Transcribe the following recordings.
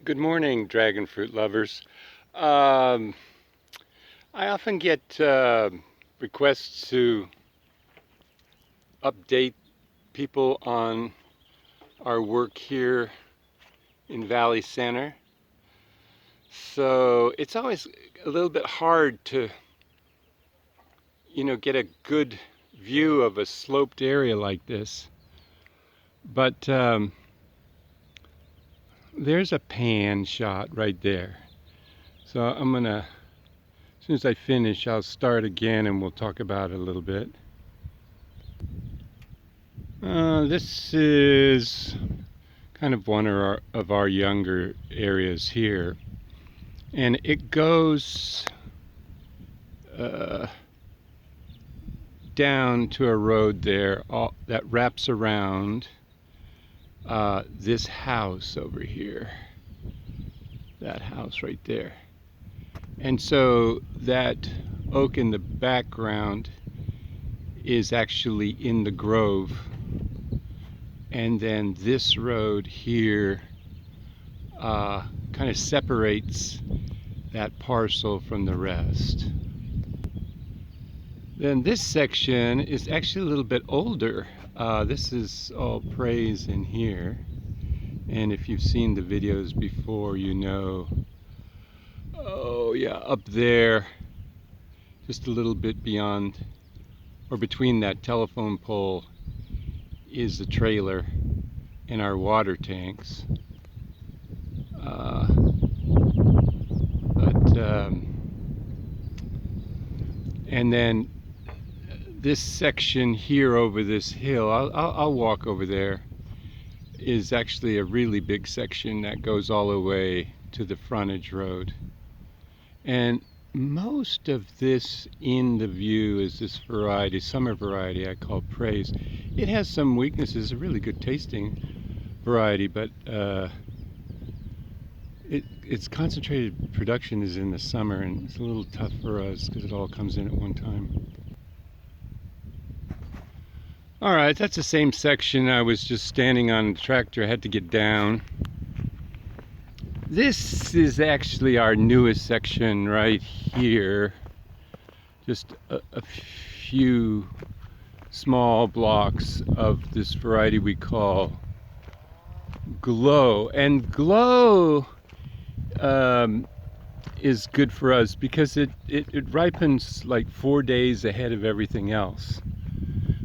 Good morning, dragon fruit lovers. Um, I often get requests to update people on our work here in Valley Center. So it's always a little bit hard to, get a good view of a sloped area like this. But there's a pan shot right there. So I'm gonna, as soon as I finish, I'll start again and we'll talk about it a little bit. This is kind of one of our younger areas here, and it goes down to a road there that wraps around this house over here, that house right there. And so that oak in the background is actually in the grove. And then this road here kind of separates that parcel from the rest. Then this section is actually a little bit older. This is all praise in here. And if you've seen the videos before, you know, oh yeah, up there, just a little bit beyond, or between that telephone pole, is the trailer and our water tanks. And then this section here over this hill, I'll walk over there, is actually a really big section that goes all the way to the frontage road. And most of this in the view is this variety, summer variety I call praise. It has some weaknesses, a really good tasting variety, but its concentrated production is in the summer, and it's a little tough for us because it all comes in at one time. All right, that's the same section. I was just standing on the tractor. I had to get down. This is actually our newest section right here. Just a few small blocks of this variety we call Glow. And Glow is good for us because it ripens like 4 days ahead of everything else,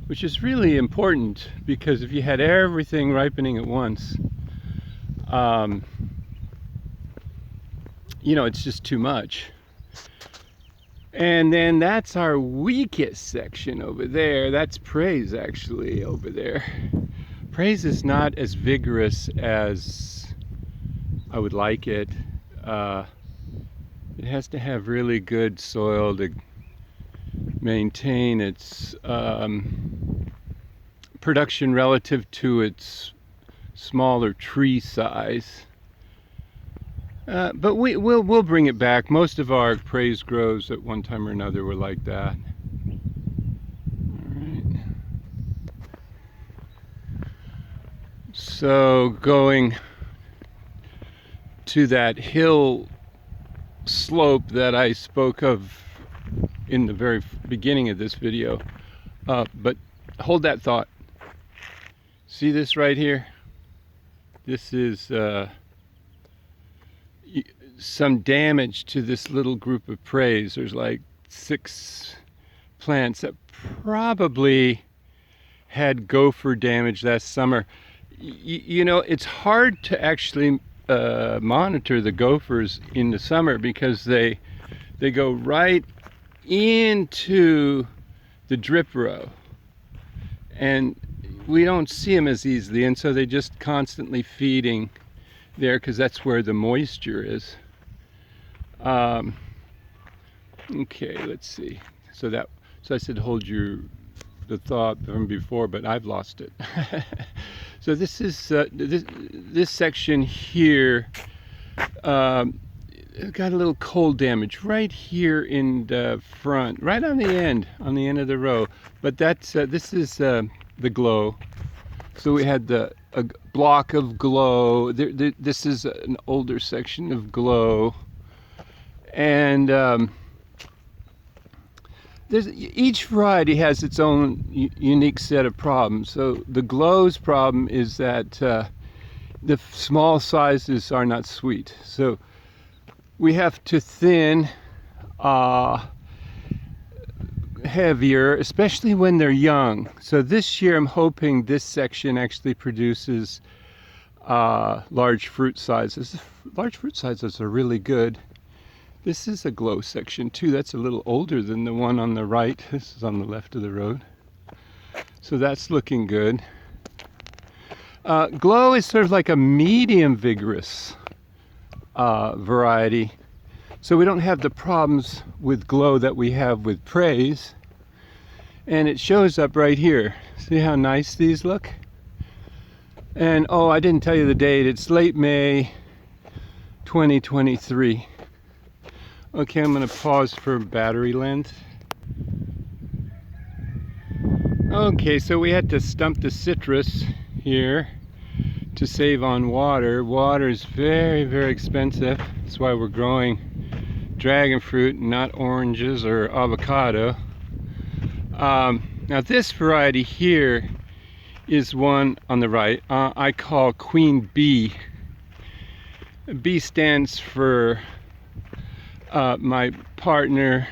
which is really important because if you had everything ripening at once, it's just too much. And then that's our weakest section over there. That's praise actually over there. Praise is not as vigorous as I would like it. It has to have really good soil to maintain its production relative to its smaller tree size. But we'll bring it back. Most of our praise groves at one time or another were like that. All right. So going to that hill slope that I spoke of in the very beginning of this video, but hold that thought. See this right here? This is some damage to this little group of praise. There's like 6 plants that probably had gopher damage last summer. It's hard to actually monitor the gophers in the summer because they go right into the drip row, and we don't see them as easily, and so they just constantly feeding there because that's where the moisture is. Okay, let's see. So I said hold the thought from before, but I've lost it. So this is this section here got a little cold damage right here in the front, right on the end of the row. But that's this is the Glow. So we had a block of glow. This is an older section of glow, and each variety has its own unique set of problems. So the glow's problem is that the small sizes are not sweet. So we have to thin heavier, especially when they're young. So this year I'm hoping this section actually produces large fruit sizes. Large fruit sizes are really good. This is a glow section too. That's a little older than the one on the right. This is on the left of the road. So that's looking good. Glow is sort of like a medium vigorous variety. So we don't have the problems with glow that we have with praise. And it shows up right here. See how nice these look? And oh, I didn't tell you the date. It's late May 2023. Okay, I'm going to pause for battery length. Okay, so we had to stump the citrus here to save on water. Water is very, very expensive. That's why we're growing dragon fruit, not oranges or avocado. Now this variety here is one on the right. I call Queen Bee. B stands for my partner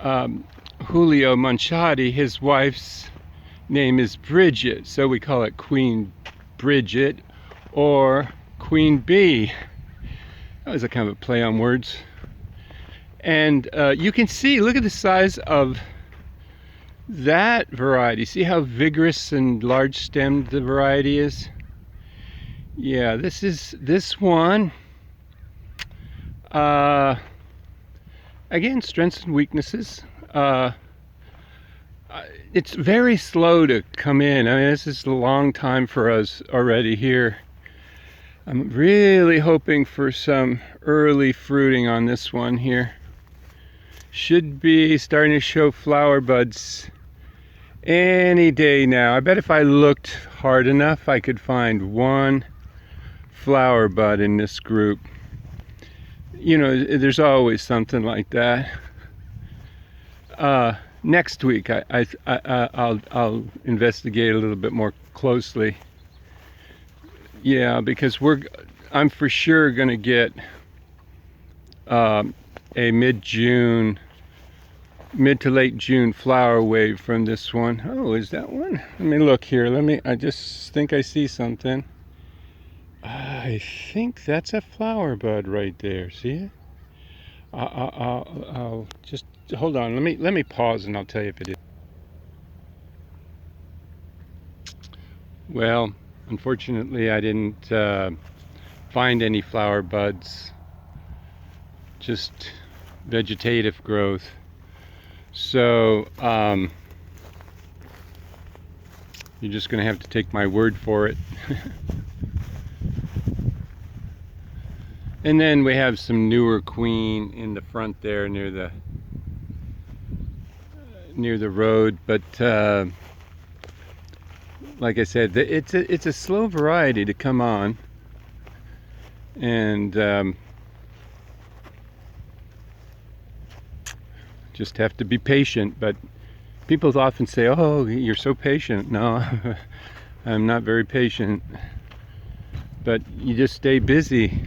Julio Manchati. His wife's name is Bridget, so we call it Queen Bridget or Queen Bee. That was a kind of a play on words. And you can see, look at the size of that variety. See how vigorous and large stemmed the variety is? Yeah, this one. Again, strengths and weaknesses. It's very slow to come in. I mean, this is a long time for us already here. I'm really hoping for some early fruiting on this one here. Should be starting to show flower buds any day now. I bet if I looked hard enough, I could find one flower bud in this group. You know, there's always something like that. Next week, I'll investigate a little bit more closely. Yeah, because I'm for sure going to get a mid to late June flower wave from this one. Oh, is that one? Let me look here. I just think I see something. I think that's a flower bud right there. See it? I'll just hold on. Let me pause and I'll tell you if it is. Well, unfortunately, I didn't find any flower buds. Just vegetative growth. So you're just going to have to take my word for it. And then we have some newer queen in the front there near the road, but like I said, it's a slow variety to come on, and just have to be patient. But people often say, "Oh, you're so patient." No, I'm not very patient, but you just stay busy.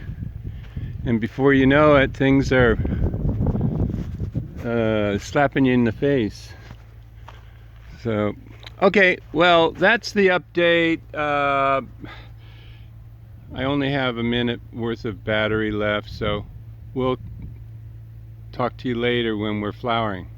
And before you know it, things are slapping you in the face. So, okay, well, that's the update. I only have a minute worth of battery left, so we'll talk to you later when we're flowering.